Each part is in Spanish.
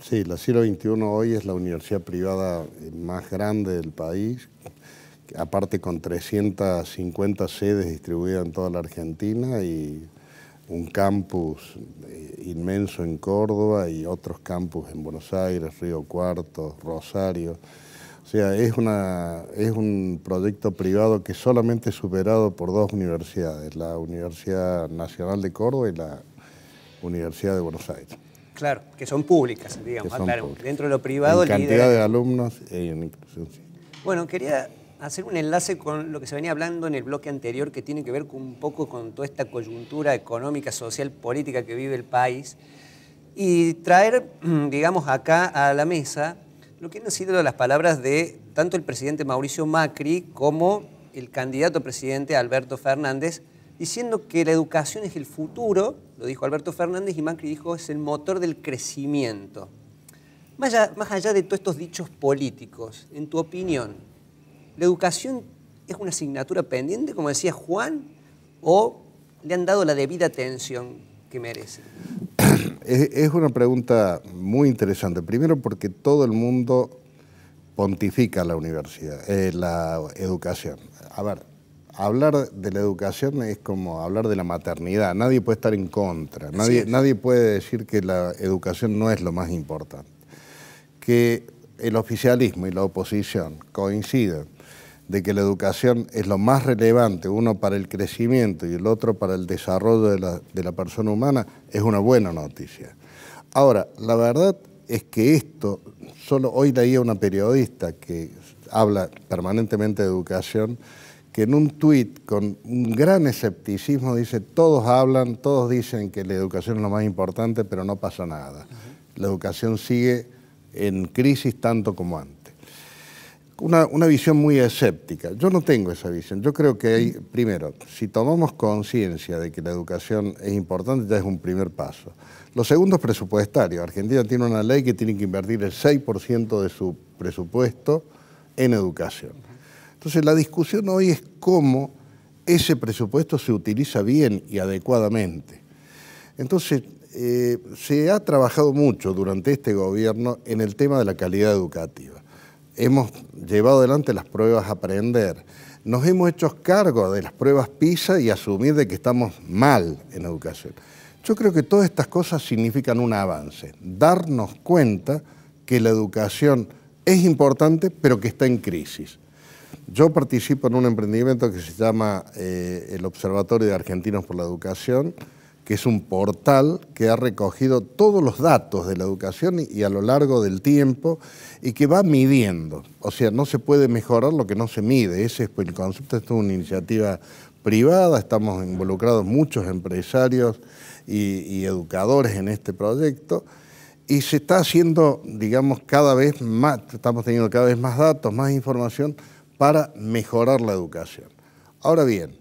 Sí, la Siglo XXI hoy es la universidad privada más grande del país, aparte con 350 sedes distribuidas en toda la Argentina y un campus inmenso en Córdoba y otros campus en Buenos Aires, Río Cuarto, Rosario. O sea, es un proyecto privado que solamente es superado por dos universidades, la Universidad Nacional de Córdoba y la Universidad de Buenos Aires. Claro, que son públicas, digamos, Públicas. Dentro de lo privado, en cantidad de alumnos y en inclusión, sí. Bueno, quería hacer un enlace con lo que se venía hablando en el bloque anterior, que tiene que ver un poco con toda esta coyuntura económica, social, política que vive el país, y traer, digamos, acá a la mesa lo que han sido las palabras de tanto el presidente Mauricio Macri como el candidato a presidente Alberto Fernández, diciendo que la educación es el futuro, lo dijo Alberto Fernández, y Macri dijo es el motor del crecimiento. Más allá de todos estos dichos políticos, en tu opinión, ¿la educación es una asignatura pendiente, como decía Juan, o le han dado la debida atención que merece? Es una pregunta muy interesante. Primero porque todo el mundo pontifica la universidad, la educación. A ver, hablar de la educación es como hablar de la maternidad. Nadie puede estar en contra. Nadie puede decir que la educación no es lo más importante. Que el oficialismo y la oposición coinciden de que la educación es lo más relevante, uno para el crecimiento y el otro para el desarrollo de la persona humana, es una buena noticia. Ahora, la verdad es que esto, solo hoy leía una periodista que habla permanentemente de educación, que en un tuit con un gran escepticismo dice, todos hablan, todos dicen que la educación es lo más importante, pero no pasa nada. La educación sigue en crisis tanto como antes. Una visión muy escéptica. Yo no tengo esa visión. Yo creo que hay, primero, si tomamos conciencia de que la educación es importante, ya es un primer paso. Lo segundo es presupuestario. Argentina tiene una ley que tiene que invertir el 6% de su presupuesto en educación. Entonces la discusión hoy es cómo ese presupuesto se utiliza bien y adecuadamente. Entonces, se ha trabajado mucho durante este gobierno en el tema de la calidad educativa. Hemos llevado adelante las pruebas Aprender, nos hemos hecho cargo de las pruebas PISA y asumir de que estamos mal en educación. Yo creo que todas estas cosas significan un avance, darnos cuenta que la educación es importante pero que está en crisis. Yo participo en un emprendimiento que se llama el Observatorio de Argentinos por la Educación, que es un portal que ha recogido todos los datos de la educación y a lo largo del tiempo y que va midiendo. O sea, no se puede mejorar lo que no se mide. Ese es el concepto. Esto es una iniciativa privada, estamos involucrados muchos empresarios y educadores en este proyecto y se está haciendo, digamos, cada vez más, estamos teniendo cada vez más datos, más información para mejorar la educación. Ahora bien,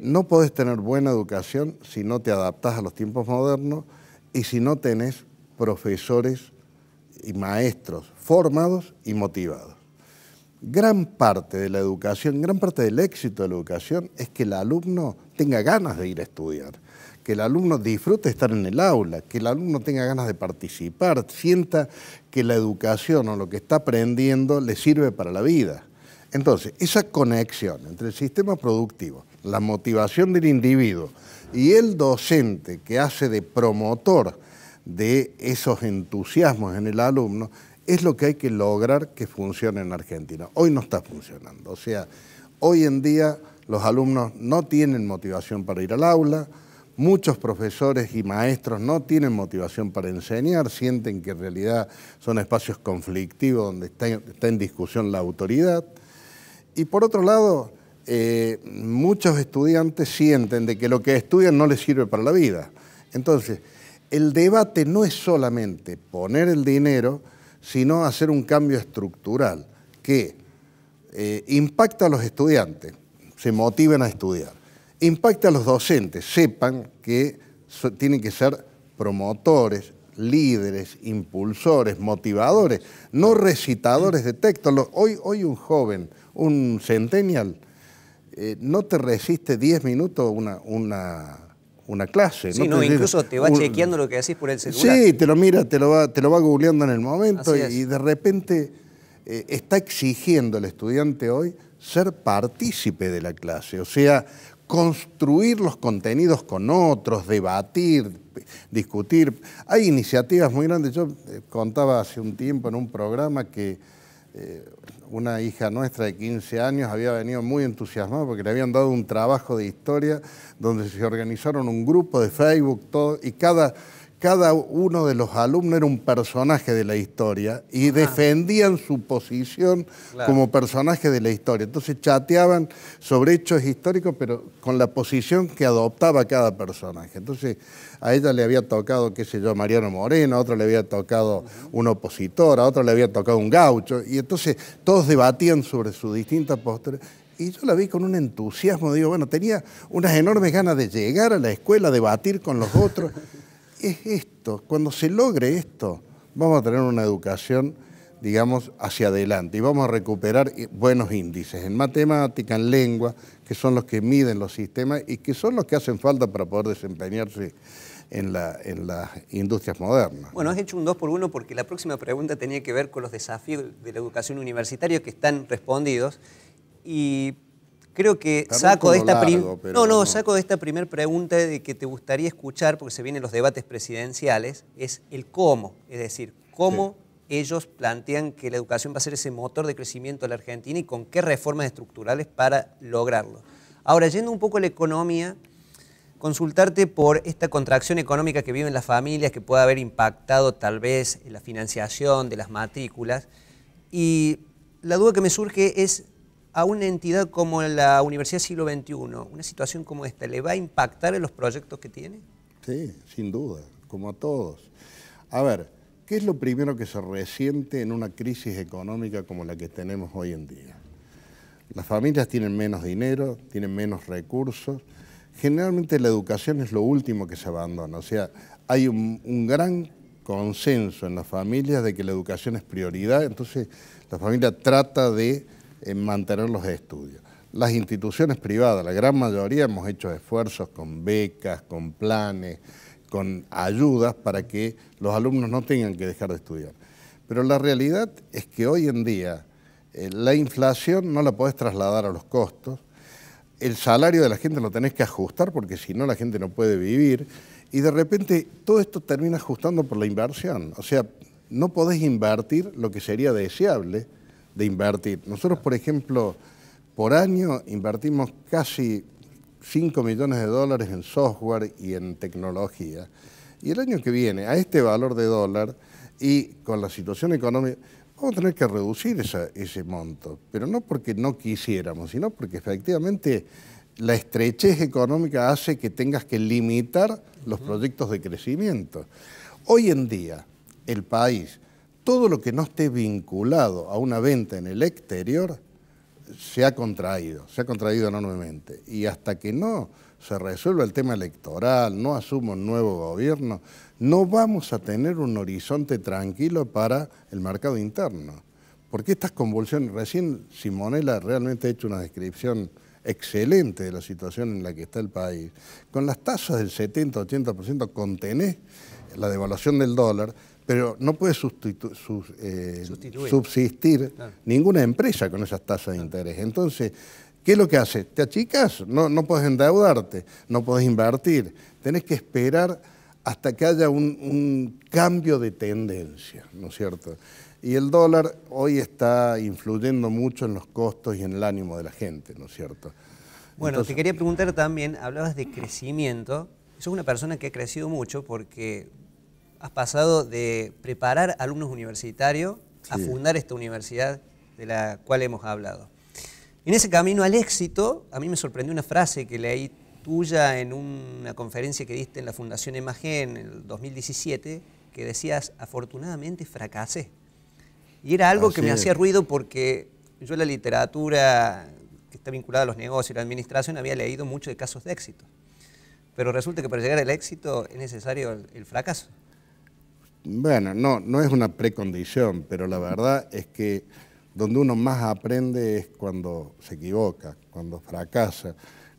no podés tener buena educación si no te adaptás a los tiempos modernos y si no tenés profesores y maestros formados y motivados. Gran parte de la educación, gran parte del éxito de la educación es que el alumno tenga ganas de ir a estudiar, que el alumno disfrute estar en el aula, que el alumno tenga ganas de participar, sienta que la educación o lo que está aprendiendo le sirve para la vida. Entonces, esa conexión entre el sistema productivo, la motivación del individuo y el docente que hace de promotor de esos entusiasmos en el alumno, es lo que hay que lograr que funcione en Argentina. Hoy no está funcionando. O sea, hoy en día los alumnos no tienen motivación para ir al aula, muchos profesores y maestros no tienen motivación para enseñar, sienten que en realidad son espacios conflictivos donde está en discusión la autoridad. Y por otro lado, muchos estudiantes sienten de que lo que estudian no les sirve para la vida. Entonces, el debate no es solamente poner el dinero, sino hacer un cambio estructural que impacta a los estudiantes, se motiven a estudiar, impacta a los docentes, sepan que tienen que ser promotores, líderes, impulsores, motivadores, no recitadores de texto. Hoy un joven, un centennial, no te resiste 10 minutos una una clase. Sí, no, incluso te va chequeando lo que decís por el celular. Sí, te lo mira, te lo va googleando en el momento y de repente está exigiendo el estudiante hoy ser partícipe de la clase, o sea, construir los contenidos con otros, debatir, discutir. Hay iniciativas muy grandes. Yo contaba hace un tiempo en un programa que una hija nuestra de 15 años había venido muy entusiasmada porque le habían dado un trabajo de historia donde se organizaron un grupo de Facebook todo, y cada uno de los alumnos era un personaje de la historia y defendían su posición como personaje de la historia. Entonces chateaban sobre hechos históricos, pero con la posición que adoptaba cada personaje. Entonces a ella le había tocado, qué sé yo, Mariano Moreno, a otro le había tocado un opositor, a otro le había tocado un gaucho, y entonces todos debatían sobre sus distintas posturas. Y yo la vi con un entusiasmo, digo, bueno, tenía unas enormes ganas de llegar a la escuela, debatir con los otros. Es esto, cuando se logre esto, vamos a tener una educación, digamos, hacia adelante y vamos a recuperar buenos índices en matemática, en lengua, que son los que miden los sistemas y que son los que hacen falta para poder desempeñarse en las industrias modernas. Bueno, has hecho un 2 por 1 porque la próxima pregunta tenía que ver con los desafíos de la educación universitaria que están respondidos y creo que saco de esta primera pregunta de que te gustaría escuchar, porque se vienen los debates presidenciales, es el cómo, es decir, cómo ellos plantean que la educación va a ser ese motor de crecimiento de la Argentina y con qué reformas estructurales para lograrlo. Ahora, yendo un poco a la economía, consultarte por esta contracción económica que viven las familias, que puede haber impactado tal vez en la financiación de las matrículas, y la duda que me surge es, a una entidad como la Universidad Siglo XXI, una situación como esta, ¿le va a impactar en los proyectos que tiene? Sí, sin duda, como a todos. A ver, ¿qué es lo primero que se resiente en una crisis económica como la que tenemos hoy en día? Las familias tienen menos dinero, tienen menos recursos. Generalmente la educación es lo último que se abandona. O sea, hay un gran consenso en las familias de que la educación es prioridad, entonces la familia trata de mantener los estudios. Las instituciones privadas, la gran mayoría, hemos hecho esfuerzos con becas, con planes, con ayudas para que los alumnos no tengan que dejar de estudiar. Pero la realidad es que hoy en día la inflación no la podés trasladar a los costos, el salario de la gente lo tenés que ajustar porque si no la gente no puede vivir y de repente todo esto termina ajustando por la inversión. O sea, no podés invertir lo que sería deseable de invertir. Nosotros, por ejemplo, por año invertimos casi 5 millones de dólares en software y en tecnología. Y el año que viene, a este valor de dólar y con la situación económica, vamos a tener que reducir ese monto. Pero no porque no quisiéramos, sino porque efectivamente la estrechez económica hace que tengas que limitar los proyectos de crecimiento. Hoy en día, el país, todo lo que no esté vinculado a una venta en el exterior se ha contraído enormemente. Y hasta que no se resuelva el tema electoral, no asuma un nuevo gobierno, no vamos a tener un horizonte tranquilo para el mercado interno. Porque estas convulsiones, recién Simonella realmente ha hecho una descripción excelente de la situación en la que está el país. Con las tasas del 70-80% contenés la devaluación del dólar, pero no puede subsistir ninguna empresa con esas tasas de interés. Entonces, ¿qué es lo que hace? Te achicas, no podés endeudarte, no podés invertir, tenés que esperar hasta que haya un cambio de tendencia, ¿no es cierto? Y el dólar hoy está influyendo mucho en los costos y en el ánimo de la gente, ¿no es cierto? Bueno, entonces, te quería preguntar también, hablabas de crecimiento, sos una persona que ha crecido mucho porque has pasado de preparar alumnos universitarios a fundar esta universidad de la cual hemos hablado. En ese camino al éxito, a mí me sorprendió una frase que leí tuya en una conferencia que diste en la Fundación EMAGE en el 2017, que decías, afortunadamente fracasé. Y era algo que me hacía ruido porque yo la literatura que está vinculada a los negocios y la administración había leído mucho de casos de éxito. Pero resulta que para llegar al éxito es necesario el fracaso. Bueno, no es una precondición, pero la verdad es que donde uno más aprende es cuando se equivoca, cuando fracasa,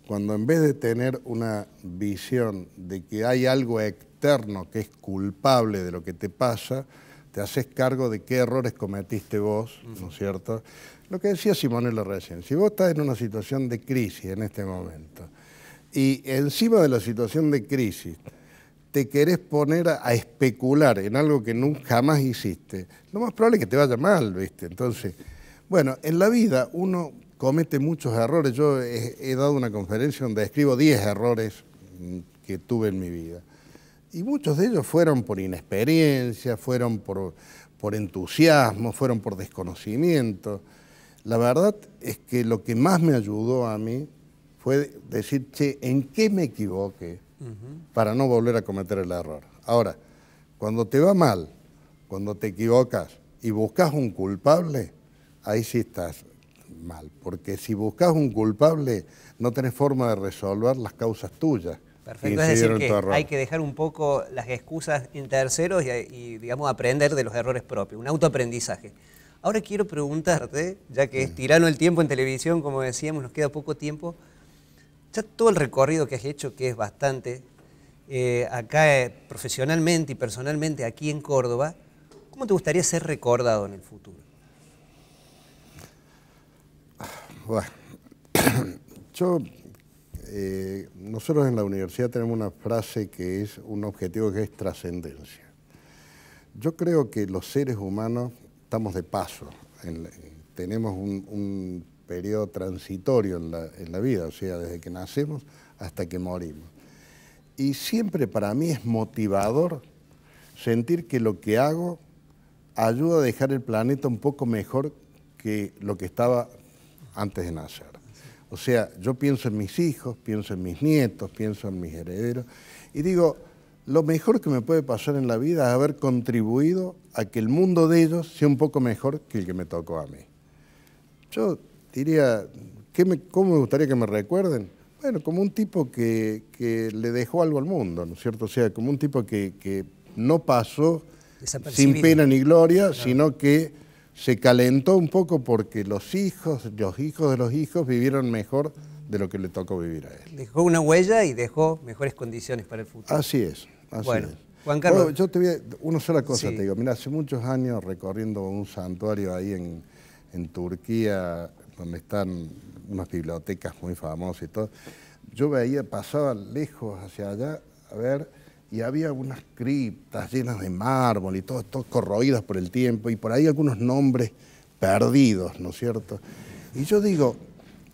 cuando en vez de tener una visión de que hay algo externo que es culpable de lo que te pasa, te haces cargo de qué errores cometiste vos, ¿no es cierto? Lo que decía Simonello recién, si vos estás en una situación de crisis en este momento, y encima de la situación de crisis te querés poner a especular en algo que nunca jamás hiciste, lo más probable es que te vaya mal, ¿viste? Entonces, bueno, en la vida uno comete muchos errores. Yo he dado una conferencia donde escribo 10 errores que tuve en mi vida. Y muchos de ellos fueron por inexperiencia, fueron por entusiasmo, fueron por desconocimiento. La verdad es que lo que más me ayudó a mí fue decir, che, ¿en qué me equivoqué para no volver a cometer el error? Ahora, cuando te va mal, cuando te equivocas y buscas un culpable, ahí sí estás mal, porque si buscas un culpable no tenés forma de resolver las causas tuyas. Perfecto, es decir que hay que dejar un poco las excusas en terceros y, digamos, aprender de los errores propios, un autoaprendizaje. Ahora quiero preguntarte, ya que es tirano el tiempo en televisión, como decíamos, nos queda poco tiempo, ya todo el recorrido que has hecho, que es bastante, acá profesionalmente y personalmente aquí en Córdoba, ¿cómo te gustaría ser recordado en el futuro? Bueno, nosotros en la universidad tenemos una frase que es un objetivo que es trascendencia. Yo creo que los seres humanos estamos de paso, tenemos un periodo transitorio en la vida, o sea, desde que nacemos hasta que morimos. Y siempre para mí es motivador sentir que lo que hago ayuda a dejar el planeta un poco mejor que lo que estaba antes de nacer. O sea, yo pienso en mis hijos, pienso en mis nietos, pienso en mis herederos y digo, lo mejor que me puede pasar en la vida es haber contribuido a que el mundo de ellos sea un poco mejor que el que me tocó a mí. Yo diría, ¿cómo me gustaría que me recuerden? Bueno, como un tipo que le dejó algo al mundo, ¿no es cierto? O sea, como un tipo que no pasó sin pena ni gloria, claro, sino que se calentó un poco porque los hijos de los hijos vivieron mejor de lo que le tocó vivir a él. Dejó una huella y dejó mejores condiciones para el futuro. Así es, así bueno, es. Juan Carlos. Yo te voy a, una sola cosa sí. Te digo, mira, hace muchos años recorriendo un santuario ahí en Turquía, donde están unas bibliotecas muy famosas y todo, yo veía, pasaba lejos hacia allá, a ver, y había unas criptas llenas de mármol y todo corroídas por el tiempo, y por ahí algunos nombres perdidos, ¿no es cierto? Y yo digo,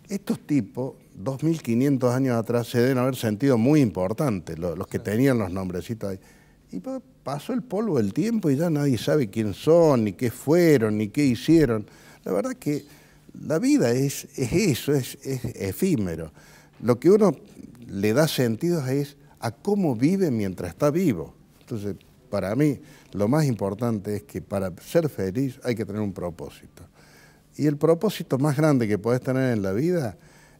estos tipos, 2500 años atrás, se deben haber sentido muy importantes, los que tenían los nombrecitos ahí. Y pasó el polvo del tiempo y ya nadie sabe quién son, ni qué fueron, ni qué hicieron. La verdad que la vida es eso, es efímero. Lo que uno le da sentido es a cómo vive mientras está vivo. Entonces, para mí, lo más importante es que para ser feliz hay que tener un propósito. Y el propósito más grande que podés tener en la vida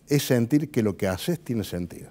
es sentir que lo que haces tiene sentido.